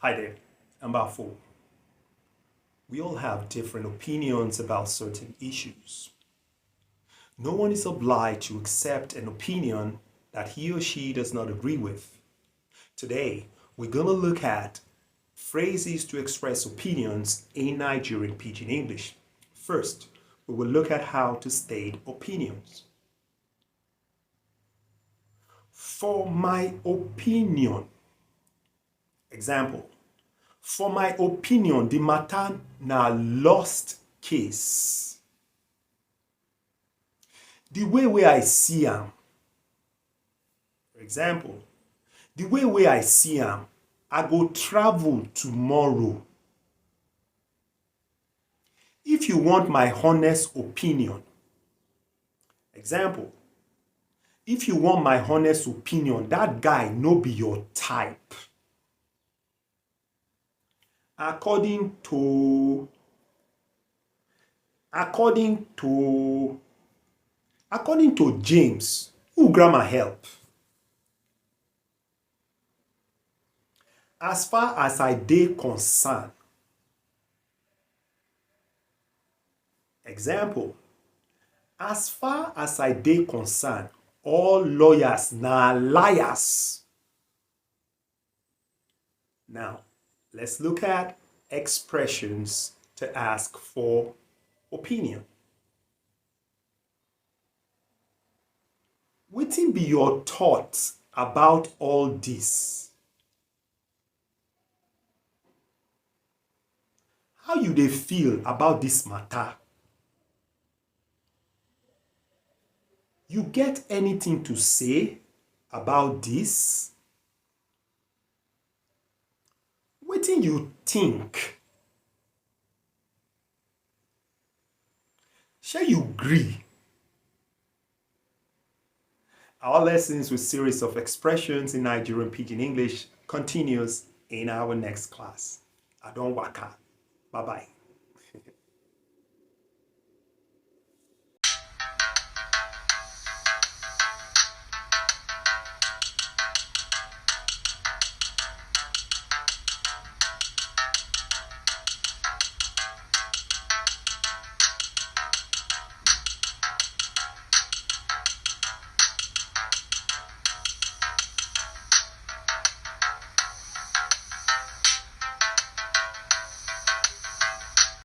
Hi there, I'm Bafo. We all have different opinions about certain issues. No one is obliged to accept an opinion that he or she does not agree with. Today, we're going to look at phrases to express opinions in Nigerian Pidgin English. First, we will look at how to state opinions. For my opinion. Example. For my opinion, the matter na lost case. The way I see am. For example, the way I see am, I go travel tomorrow. If you want my honest opinion. Example, if you want my honest opinion, that guy no be your type. According to James, who grammar help? As far as I dey concerned. Example, as far as I dey concerned, all lawyers na liars. Now, let's look at expressions to ask for opinion. Wetin be your thoughts about all this? How you dey feel about this matter? You get anything to say about this? Wetin you think? Shey you gree? Our lessons with series of expressions in Nigerian Pidgin English continues in our next class. I don waka. Bye-bye.